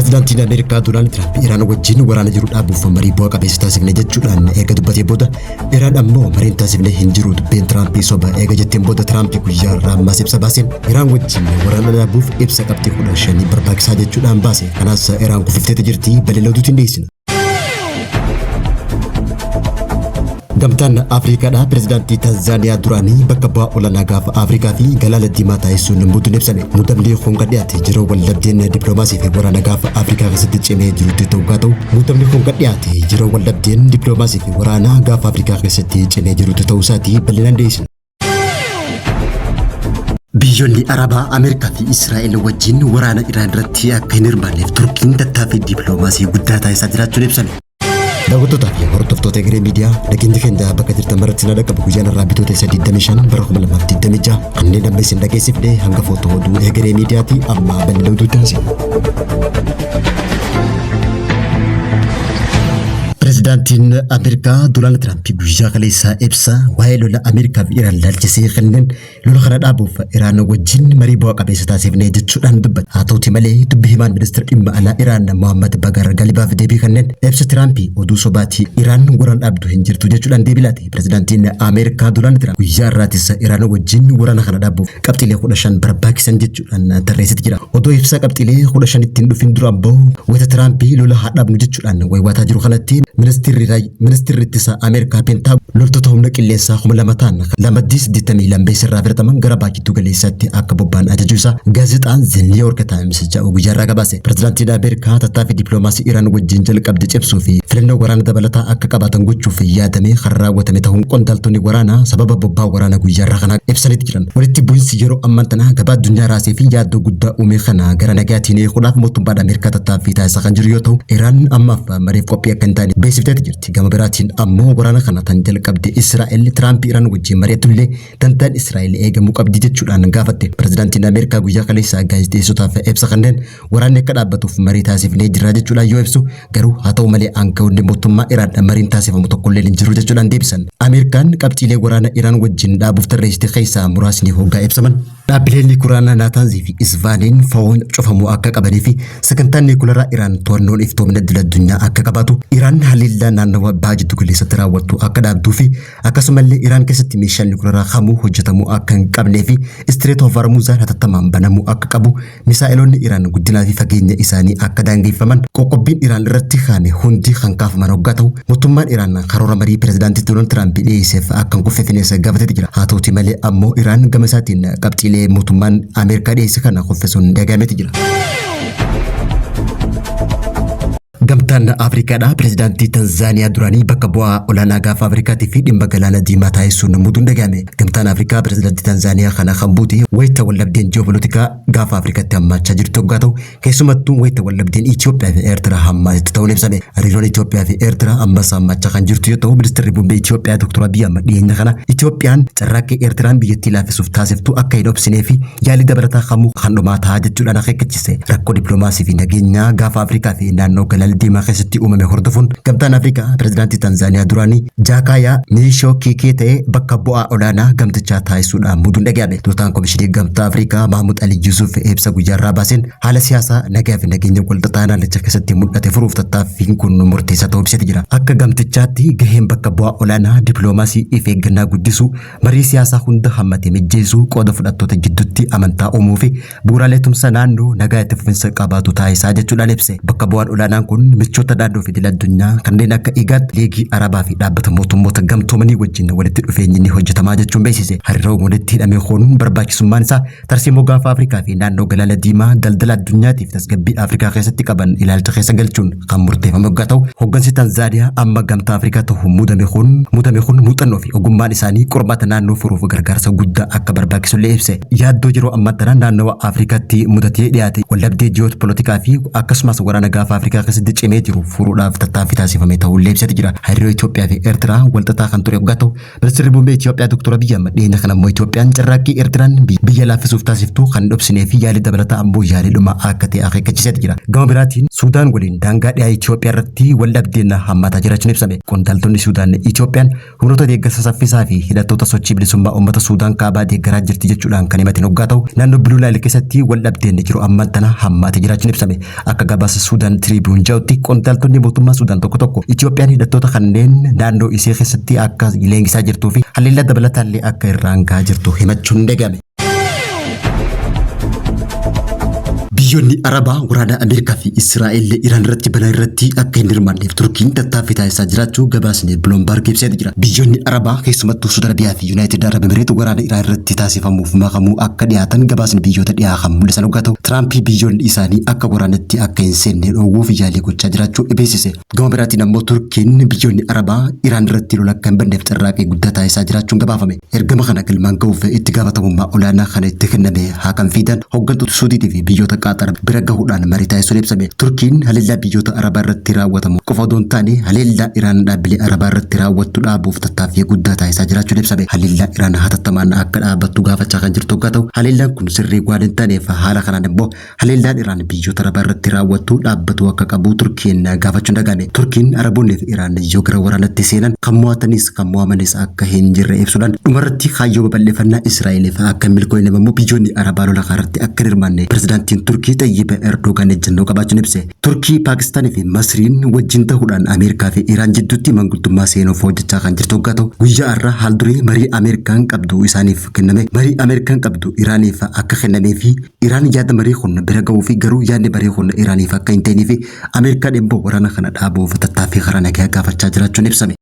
Pirezidaantiin Ameerikaa Doonaald Tiraamp Iraan wajjin waraana jiru dhaabuuf marii bu'aa qabeessa taasifne jechuudhaan eega dubbatee booda Iraan ammoo mariin taasifne hin jiru dubbiin Tiraamp soba eega jetteen booda Tiraamp guyyaa irraa ammaas ibsa baaseen Iraan wajjin waraana dhaabuuf ibsa qabxii 15 barbaachisaa jechuudhaan baase. Kanaas Iraan kufiftee jirti bal'inootuutiin dhiyeessina. Gamtaan Afrikaadhaa pirezidaantii Tanzaaniyaa duraanii bakka bu'aa olaanaa gaafa Afrikaa fi galaana diimaa taasisuun muuduun ibsame. Muudamni kun kan dhiyaate yeroo waldhabdeen dippiloomaasii fi waraana gaafa Afrikaa keessatti cimee jirutti ta'uu muudamni kun kan dhiyaate yeroo waldhabdeen dippiloomaasii fi waraana gaafa Afrikaa keessatti cimee jirutti ta'uu isaatii bal'inaan dhiyeessina. Biyyoonni Arabaa Ameerikaa fi Israa'el wajjin waraana Iraan irratti akka hin hirmaanneef Turkiin tattaaffii dippiloomaasii guddaa taasisaa jiraachuun ibsame. Daawwattootaa fi hordoftoota Egeree Miidiyaa nageenya keenya bakka jirtan maratti na dhaqqabu guyyaan irraa bitoota 25 bara 2026 kanneen amma isin dhageessifne hanga footoo oduu Egeree Miidiyaatti amma bal'inootu taasisa. Pirezidaantiin Ameerikaa Doonaald Tiraamp guyyaa kaleessaa ibsa waa'ee lola Ameerikaa fi Iraan ilaalchisee kanneen lola kana dhaabuuf Iraan wajjin marii bu'aa qabeessa taasifne jechuudhaan dubbate. Haa ta'uutii malee dubbi himaan ministeera dhimma alaa Iraan Mohammad Bagar Galibaaf deebii kanneen ibsa Tiraamp oduu sobaatii Iraan waraana dhaabdu hin jirtu jechuudhaan deebii laate. Pirezidaantiin Ameerikaa Doonaald Tiraamp guyyaa irraattis Iraan wajjin waraana kana dhaabuuf qabxiilee 15 barbaachisan jechuudhaan tarreessee jira. Odoo ibsa qabxiilee 15 ittiin dhufin duraan bahu wayita Tiraamp lola haa dhaabnu jechuudhaan waywaataa jiru kanatti Ministeerri ittisa Ameerikaa Pentagon loltoota humna qilleensaa 2,282 lambeessirraa filataman gara baakittuu galeessaatti akka bobba'an ajajuu isaa gaazexaan The New York Times jedhu guyyaarraa gabaase. Pirezidaantiin Ameerikaa tattaaffii dippiloomaasii Iraan wajjin jalqabde cimsuu fi filannoo waraana dabalataa akka qabaatan gochuuf yaadamee kan raawwatame ta'uun qondaaltonni waraanaa sababa bobbaa waraana guyyaarraa kana ibsanitti jiran. Walitti bu'insi yeroo ammaa tana gabaa addunyaa raasee fi yaaddoo guddaa uume kana gara nagaatiin eeguudhaaf mootummaan Ameerikaa tattaaffii taasisaa kan jiru yoo ta'u Iraan ammaaf mariif qophii akka hin taane beeksiftee jirti. Gama biraatiin ammoo waraana kana tan jalqabde Israa'el Tiraamp Iraan wajjin mari'atullee dantaan Israa'el eegamuu qabdi jechuudhaan gaafatte. Pirezidaantiin Ameerikaa guyyaa kaleessaa gaazexeessotaaf ibsa kanneen waraanni akka dhaabbatuuf marii taasifnee jirra jechuudhaan yoo ibsu garuu haa ta'u malee aangawoonni mootummaa Iraan mariin taasifamu tokkollee hin jiru jechuudhaan deebisan. Ameerikaan qabxiilee waraana Iraan wajjin dhaabuuf tarreessite keessaa muraasni hoggaa ibsaman. Dhaabbileen Niikuraanaa Naataanzii fi Isvaaniin fa'oon cufamuu akka qabanii fi sagantaan niikularaa Iraan to'annoon iftoomina idil addunyaa akka qabaatu Iraan haliillaa naannawa baha jiddu galeessatti raawwattu akka dhaabduu fi akkasumallee Iraan keessatti meeshaan niikularaa kamuu hojjetamuu akka hin qabnee fi Istireet of Hormuzaan hatattamaan banamuu akka qabu misaa'iloonni Iraan guddinaa fi fageenya isaanii akka daangeffaman qoqqobbiin Iraan irratti kaa'ame hundi kan kaafaman hoggaa ta'u mootummaan Iraan karoora marii pirezidaantii Doonaald Tiraamp dhiyeesseef akka hin kuffeeffinees gaafatee jira. Haa ta'uutii malee ammoo Iraan gama isaatiin qabxiilee mootummaan Ameerikaa dhiyeesse kana kuffisuun dagameeti jira. Gamtaan Afrikaadhaa pirezidaantii Tanzaaniyaa duraanii bakka bu'aa olaanaa gaafa Afrikaatii fi dhimma galaana diimaa taasisuun muuduun dagame. Gamtaan Afrikaa pirezidaantii Tanzaaniyaa kana kan buute wayita waldhabdeen ji'opolitikaa gaafa Afrikaatti hammaachaa jirtu hoggaa ta'u keessumattuu wayita waldhabdeen Itoophiyaa fi Eertiraa hammaatti ta'uun ibsame. Hariiroon Itoophiyaa fi Eertiraa ammas hammaachaa kan jirtu yoo ta'u ministeerri muummee Itoophiyaa Dr. Abiy Ahmed dhiyeenya kana Itoophiyaan carraaqqii Eertiraan biyyattii laaffisuuf taasiftu akka hin obsinee fi yaalii dabalataa kamuu kan dhumaa ta'a jechuudhaan akeekachiise. Rakkoo dippiloomaasii fi nageenyaa gaafa Afrikaa fi naannoo galaana diimaa keessatti uumame hordofuun gamtaan Afrikaa pirezidaantii Tanzaaniyaa duraanii Jaakaayaa Miishoo Kiikee ta'ee bakka bu'aa olaanaa gamtichaa taasisuudhaan muuduun dhaga'ame. Durataan komishinii gamtaa Afrikaa Mahmud Ali Yusuf ibsa guyyaarraa baaseen haala siyaasaa nagaa fi nageenya walxaxaa naannicha keessatti mul'ate furuuf tattaaffiin kun murteessaa ta'uu ibsee jira. Akka gamtichaatti gaheen bakka bu'aa olaanaa dippiloomaasii if eeggannaa guddisuu marii siyaasaa hunda hammatee mijjeessuu qooda fudhattoota gidduutti amantaa uumuu fi bu'uuraalee tumsa naannoo nagaa itti fufinsa qabaatu taasisaa jechuudhaan ibse. Bakka bu'aan olaanaan kun michoota naannoo fi idil addunyaa kanneen akka IGAD, Liigii Arabaa fi dhaabbata mootummoota gamtoomanii wajjin walitti dhufeenyi ni hojjetamaa jechuun beeksise. Hariiroo walitti hidhamee koonuun barbaachisummaan isaa tarsiimoo gaafa Afrikaa fi naannoo galaana diimaa daldala addunyaatiif tasgabbii Afrikaa keessatti qaban ilaalcha keessa galchuun kan murteeffame hoggaa ta'u hoggansi Tanzaaniyaa amma gamtaa Afrikaa ta'uun muudame kun muuxannoo fi ogummaan isaanii qormaata naannoo furuuf gargaarsa guddaa akka barbaachisullee ibse. Yaaddoo yeroo ammaa tana naannawa Afrikaatti mudatee dhiyaate waldhabdee ji'opolitikaa fi akkasumas waraana gaafa Afrikaa keessatti cimee rakkifamee jiru furuudhaaf tattaaffii taasifame ta'uu ibsatee jira. Hariiroo Itoophiyaa fi Eertiraa walxaxaa kan ture waggaa ta'u ministeerri muummee Itoophiyaa Dr. Abiy Ahmed dhiyeenya kana immoo Itoophiyaan carraaqqii Eertiraan biyya laaffisuuf taasiftu kan dhobsinee fi yaalii dabalataa ammoo yaaliidhuma akka ta'e akeekkachiisee jira. Gama biraatiin Suudaan waliin daangaa dhiyaa Itoophiyaa irratti wal dhabdeen hammaataa jiraachuun ibsame. Qondaaltonni Suudaan Itoophiyaan humnoota deeggarsa saffisaa fi hidhattoota sochii bilisummaa uummata Suudaan kaabaa deeggaraa jirti jechuudhaan kan himatan waggaa ta'u naannoo Bluu Naayil keessatti wal dhabdeen jiru ammaan tana hammaatee jiraachuun ibsame. Akka gabaasa Suudaan Tribune jedhutti qondaaltonni mootummaa Suudaan tokko tokko Itoophiyaan hidhattoota kanneen naannoo isee keessatti akka leenjisaa jirtuu fi haleellaa dabalataallee akka irraan gahaa jirtu himachuun dhagahame. Biyyoonni Arabaa waraana Ameerikaa fi Israa'el Iraan irratti balaa irratti akka hin hirmaanneef Turkiin tattaaffii taasisaa jiraachuu gabaasni Bloomberg ibsee jira. Biyyoonni Arabaa keessumattuu Suudi Arabiyaa fi Yuunaayitid Arab Emireet waraana Iraan irratti taasifamuuf makamuu akka dhiyaatan gabaasni biyyoota dhiyaa kan mul'isan waggaa ta'u Tiraamp biyyoonni isaanii akka waraanatti akka hin seenne dhoowwuuf yaalii gochaa jiraachuu beeksise. Gama biraatiin ammoo Turkiin biyyoonni Arabaa Iraan irratti lola akka hin banneef carraaqqii guddaa taasisaa jiraachuun gabaafame. Ergama kana galmaan ga'uuf itti gaafatamummaa olaanaa kana itti kenname Hakan Fidan hooggantoota Suudii fi biyyoota Qaaxar bira gahuudhaan marii taasisuun ibsame. Turkiin haleellaa biyyoota Arabaa irratti raawwatamu qofa osoo hin taane haleellaa Iraan dhaabbilee Arabaa irratti raawwattu dhaabuuf tattaaffii guddaa taasisaa jiraachuun ibsame. Haleellaa Iraan hatattamaan akka dhaabattu gaafachaa kan jirtu waggaa ta'u haleellaan kun sirrii waan hin taaneef haala kanaan immoo haleellaan Iraan biyyoota Arabaa irratti raawwattu dhaabbatu akka qabu Turkiin gaafachuun dhagahame. Turkiin Araboonni fi Iraan yoo gara waraanatti seenan kan mo'atanis kan mo'amanis akka hin jirre ibsuudhaan dhumarratti kaayyoo babal'ifannaa Israa'eliif akka milkoofne immoo biyyoonni Arabaa lola kanarratti akka hin hirmaanne pirezidaantiin Turkii Tayyip Erdogan ejjennoo qabaachuun ibse. Turkii, Paakistaanii fi Masriin wajjin ta'uudhaan Ameerikaa fi Iraan jidduutti manguddummaa seenuuf hojjechaa kan jirtu waggaa ta'u guyyaa har'aa haalduree marii Ameerikaan qabdu isaaniif kenname. Marii Ameerikaan qabdu Iraaniif akka kennamee fi Iraan yaada marii kun bira ga'uu fi garuu yaadni marii kun Iraaniif akka hin ta'inii fi Ameerikaan immoo waraana kana dhaabuuf tattaaffii karaa nagaa gaafachaa jiraachuun ibsame.